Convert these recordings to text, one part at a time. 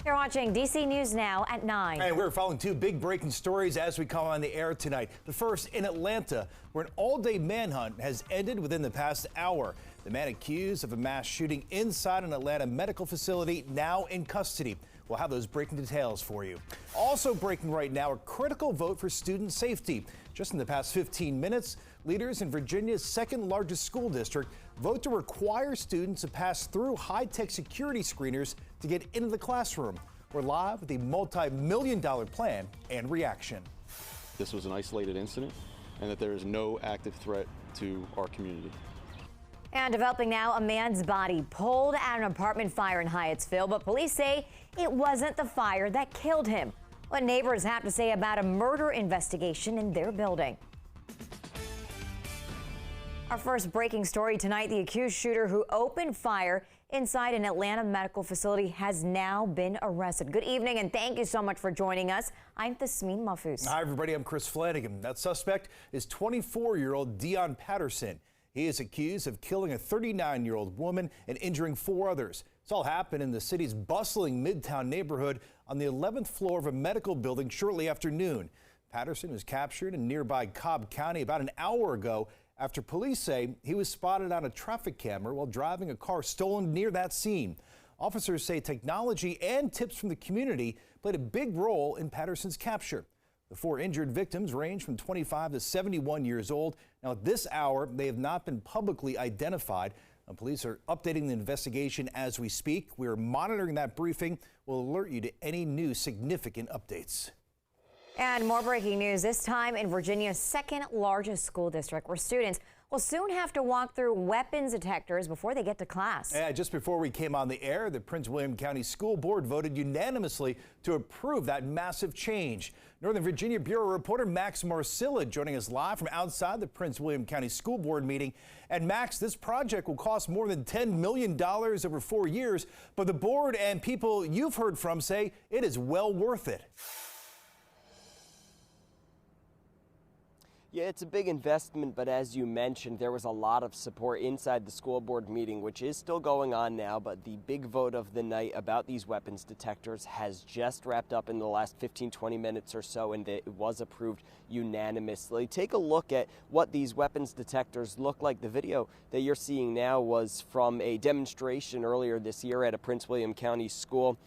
You're watching DC News Now at 9. And we're following two big breaking stories as we come on the air tonight. The first in Atlanta, where an all-day manhunt has ended within the past hour. The man accused of a mass shooting inside an Atlanta medical facility now in custody. We'll have those breaking details for you. Also breaking right now, a critical vote for student safety. Just in the past 15 minutes, leaders in Virginia's second largest school district vote to require students to pass through high-tech security screeners to get into the classroom. We're live with a multi-million-dollar plan and reaction. This was an isolated incident and that there is no active threat to our community. And developing now, a man's body pulled at an apartment fire in Hyattsville, but police say it wasn't the fire that killed him. What neighbors have to say about a murder investigation in their building. Our first breaking story tonight, the accused shooter who opened fire inside an Atlanta medical facility has now been arrested. Good evening and thank you so much for joining us. I'm Tasmin Mahfouz. Hi everybody, I'm Chris Flanagan. That suspect is 24-year-old Dion Patterson. He is accused of killing a 39-year-old woman and injuring 4 others. This all happened in the city's bustling Midtown neighborhood on the 11th floor of a medical building shortly after noon. Patterson was captured in nearby Cobb County about an hour ago after police say he was spotted on a traffic camera while driving a car stolen near that scene. Officers say technology and tips from the community played a big role in Patterson's capture. The 4 injured victims range from 25 to 71 years old. Now, at this hour, they have not been publicly identified. Police are updating the investigation as we speak. We are monitoring that briefing. We'll alert you to any new significant updates. And more breaking news, this time in Virginia's second largest school district, where students will soon have to walk through weapons detectors before they get to class. Just before we came on the air, the Prince William County School Board voted unanimously to approve that massive change. Northern Virginia Bureau reporter Max Marcilla joining us live from outside the Prince William County School Board meeting. And Max, this project will cost more than $10 million over 4 years, but the board and people you've heard from say it is well worth it. Yeah, it's a big investment, but as you mentioned, there was a lot of support inside the school board meeting, which is still going on now, but the big vote of the night about these weapons detectors has just wrapped up in the last 15-20 minutes or so, and it was approved unanimously. Take a look at what these weapons detectors look like. The video that you're seeing now was from a demonstration earlier this year at a Prince William County school.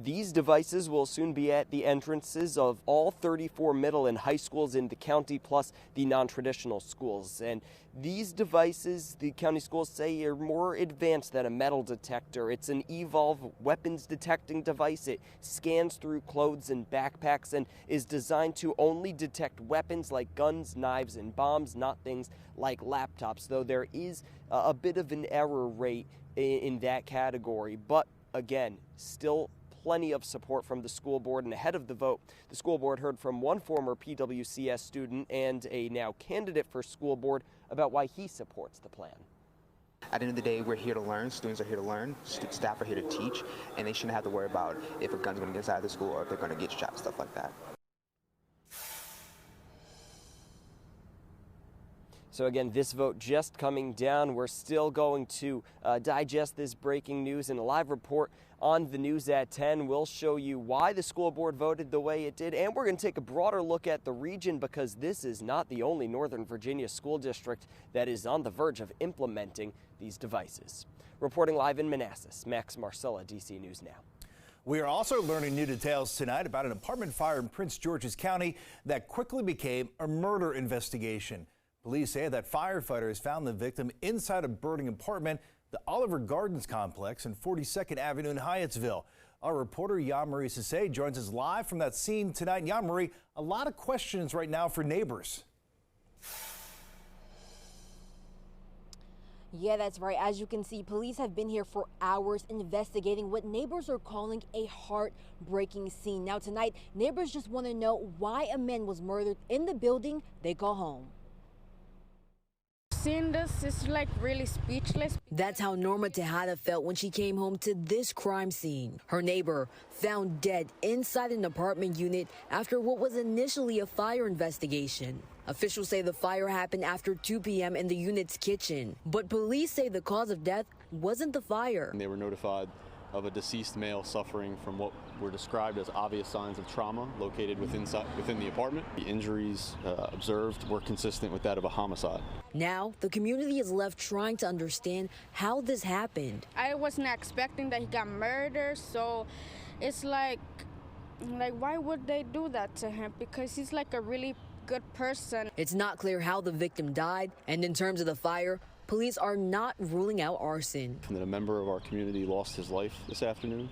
These devices will soon be at the entrances of all 34 middle and high schools in the county, plus the non-traditional schools. And these devices, the county schools say, are more advanced than a metal detector. It's an Evolve weapons detecting device. It scans through clothes and backpacks and is designed to only detect weapons like guns, knives, and bombs, not things like laptops, though there is a bit of an error rate in that category. But again, still plenty of support from the school board, and ahead of the vote, the school board heard from one former PWCS student and a now candidate for school board about why he supports the plan. At the end of the day, we're here to learn. Students are here to learn. Staff are here to teach, and they shouldn't have to worry about if a gun's going to get inside the school or if they're going to get shot, stuff like that. So again, this vote just coming down. We're still going to digest this breaking news in a live report on the news at 10. We'll show you why the school board voted the way it did, and we're going to take a broader look at the region, because this is not the only Northern Virginia school district that is on the verge of implementing these devices. Reporting live in Manassas, Max Marcilla, DC News Now. We are also learning new details tonight about an apartment fire in Prince George's County that quickly became a murder investigation. Police say that firefighters found the victim inside a burning apartment, the Oliver Gardens complex in 42nd Avenue in Hyattsville. Our reporter Jan-Marie Sisse joins us live from that scene tonight. Jan-Marie, a lot of questions right now for neighbors. Yeah, that's right. As you can see, police have been here for hours investigating what neighbors are calling a heartbreaking scene. Now tonight, neighbors just want to know why a man was murdered in the building they call home. Seeing this is like really speechless. That's how Norma Tejada felt when she came home to this crime scene. Her neighbor found dead inside an apartment unit after what was initially a fire investigation. Officials say the fire happened after 2 p.m. in the unit's kitchen, but police say the cause of death wasn't the fire. They were notified of a deceased male suffering from what were described as obvious signs of trauma located within the apartment. The injuries observed were consistent with that of a homicide. Now, the community is left trying to understand how this happened. I was not expecting that he got murdered, so it's like why would they do that to him? Because he's like a really good person. It's not clear how the victim died, and in terms of the fire, police are not ruling out arson. And that a member of our community lost his life this afternoon.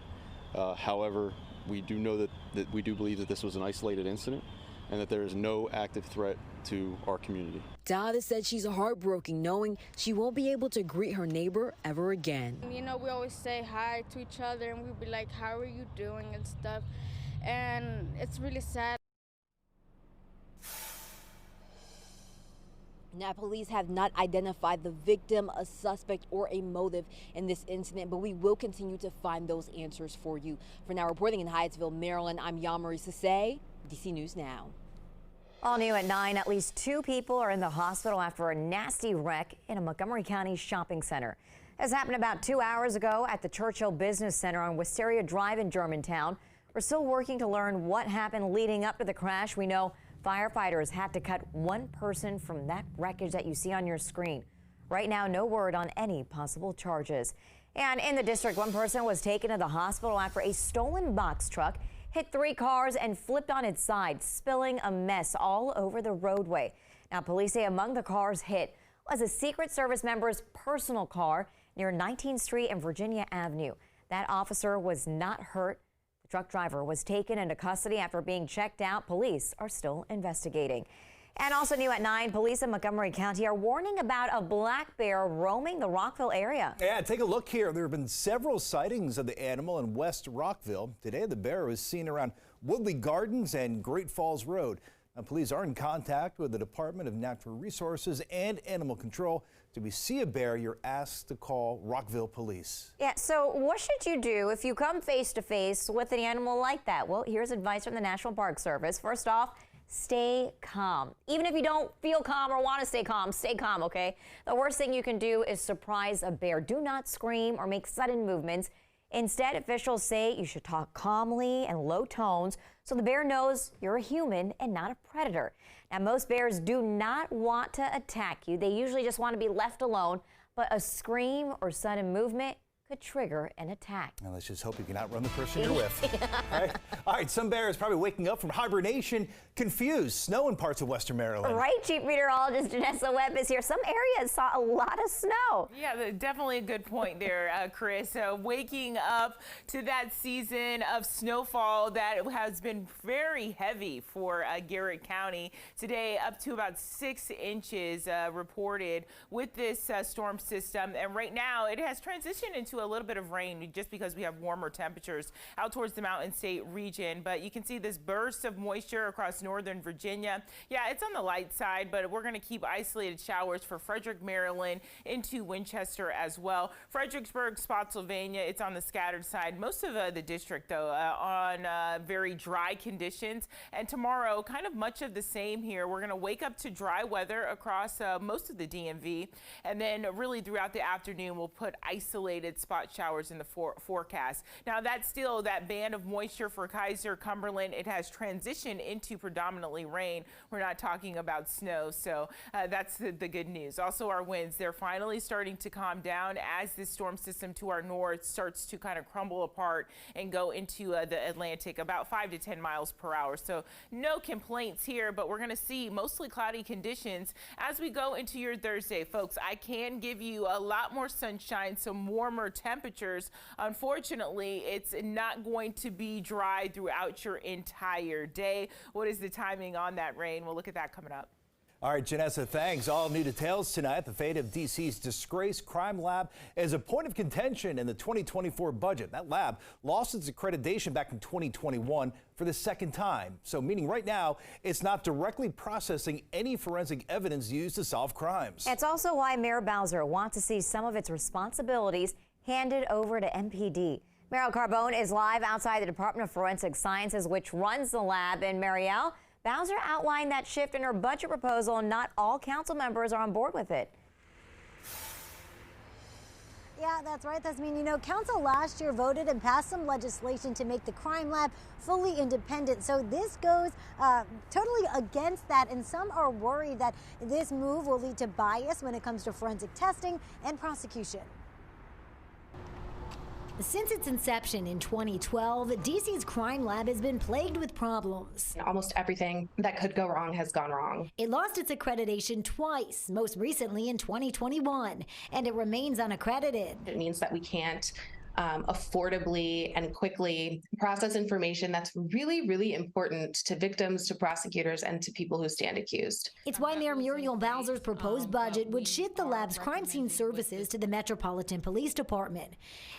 However, we do know that we do believe that this was an isolated incident and that there is no active threat to our community. Dada said she's heartbroken knowing she won't be able to greet her neighbor ever again. You know, we always say hi to each other and we'd be like, how are you doing and stuff. And it's really sad. Now, police have not identified the victim, a suspect, or a motive in this incident, but we will continue to find those answers for you. For now, reporting in Hyattsville, Maryland, I'm Yamari Sase, DC News Now. All new at 9, at least 2 people are in the hospital after a nasty wreck in a Montgomery County shopping center. This happened about 2 hours ago at the Churchill Business Center on Wisteria Drive in Germantown. We're still working to learn what happened leading up to the crash. We know firefighters had to cut one person from that wreckage that you see on your screen. Right now, no word on any possible charges. And in the district, one person was taken to the hospital after a stolen box truck hit 3 cars and flipped on its side, spilling a mess all over the roadway. Now, police say among the cars hit was a Secret Service member's personal car near 19th Street and Virginia Avenue. That officer was not hurt. The truck driver was taken into custody after being checked out. Police are still investigating. And also new at 9, police in Montgomery County are warning about a black bear roaming the Rockville area. Yeah, take a look here. There have been several sightings of the animal in West Rockville. Today, the bear was seen around Woodley Gardens and Great Falls Road. Now, police are in contact with the Department of Natural Resources and Animal Control. If we see a bear, you're asked to call Rockville Police. Yeah, so what should you do if you come face to face with an animal like that? Well, here's advice from the National Park Service. First off, stay calm. Even if you don't feel calm or want to stay calm, okay? The worst thing you can do is surprise a bear. Do not scream or make sudden movements. Instead, officials say you should talk calmly and low tones so the bear knows you're a human and not a predator. Now, most bears do not want to attack you. They usually just want to be left alone, but a scream or sudden movement could trigger an attack. Now, let's just hope you can outrun the person you're with. All right, some bears probably waking up from hibernation confused. Snow in parts of western Maryland. Right, Chief Meteorologist Janessa Webb is here. Some areas saw a lot of snow. Yeah, definitely a good point there, Chris. Waking up to that season of snowfall that has been very heavy for Garrett County. Today, up to about 6 inches reported with this storm system. And right now, it has transitioned into a little bit of rain just because we have warmer temperatures out towards the Mountain State region. But you can see this burst of moisture across northern Virginia. Yeah, it's on the light side, but we're going to keep isolated showers for Frederick, Maryland into Winchester as well. Fredericksburg, Spotsylvania, it's on the scattered side. Most of the district, though, on very dry conditions. And tomorrow, kind of much of the same here. We're going to wake up to dry weather across most of the DMV. And then really throughout the afternoon, we'll put isolated spot showers in the forecast. Now, that's still that band of moisture for Kaiser, Cumberland. It has transitioned into predominantly rain. We're not talking about snow, so that's the good news. Also, our winds, they're finally starting to calm down as this storm system to our north starts to kind of crumble apart and go into the Atlantic, about 5 to 10 miles per hour. So no complaints here, but we're going to see mostly cloudy conditions as we go into your Thursday, folks. I can give you a lot more sunshine, some warmer temperatures. Unfortunately, it's not going to be dry throughout your entire day. What is the timing on that rain? We'll look at that coming up. All right, Janessa, thanks. All new details tonight. The fate of D.C.'s disgraced crime lab is a point of contention in the 2024 budget. That lab lost its accreditation back in 2021 for the second time. So meaning right now, it's not directly processing any forensic evidence used to solve crimes. It's also why Mayor Bowser wants to see some of its responsibilities handed over to MPD. Mariel Carbone is live outside the Department of Forensic Sciences, which runs the lab. And Mariel, Bowser outlined that shift in her budget proposal, and not all council members are on board with it. Yeah, that's right. That's mean, council last year voted and passed some legislation to make the crime lab fully independent. So this goes totally against that. And some are worried that this move will lead to bias when it comes to forensic testing and prosecution. Since its inception in 2012, DC's crime lab has been plagued with problems. Almost everything that could go wrong has gone wrong. It lost its accreditation twice, most recently in 2021, and it remains unaccredited. It means that we can't affordably and quickly process information that's really, really important to victims, to prosecutors, and to people who stand accused. It's why Mayor Muriel Bowser's proposed budget would shift the lab's crime scene services to the Metropolitan Police Department.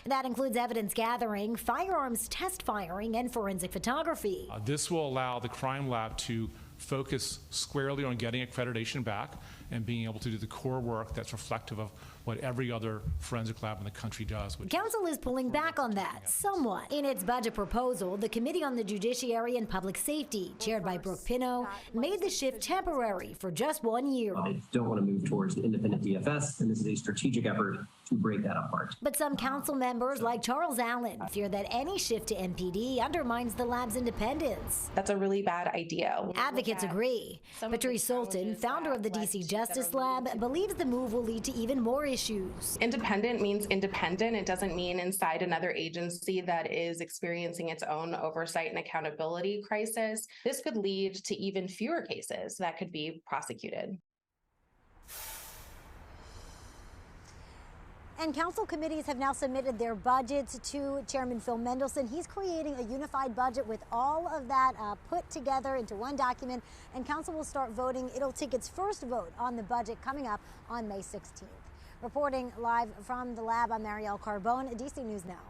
That includes evidence gathering, firearms test firing, and forensic photography. This will allow the crime lab to focus squarely on getting accreditation back and being able to do the core work that's reflective of what every other forensic lab in the country does. Council is pulling back on that somewhat. In its budget proposal, the Committee on the Judiciary and Public Safety, chaired by Brooke Pinot, made the shift temporary for just 1 year. They don't want to move towards the independent DFS, and this is a strategic effort to break that apart. But some council members, like Charles Allen, fear that any shift to MPD undermines the lab's independence. That's a really bad idea. Advocates agree. Patrice Sultan, founder of the DC Justice Lab, believes the move will lead to even more issues. Independent means independent. It doesn't mean inside another agency that is experiencing its own oversight and accountability crisis. This could lead to even fewer cases that could be prosecuted. And council committees have now submitted their budgets to Chairman Phil Mendelson. He's creating a unified budget with all of that put together into one document, and council will start voting. It'll take its first vote on the budget coming up on May 16th. Reporting live from the lab, I'm Marielle Carbone, DC News Now.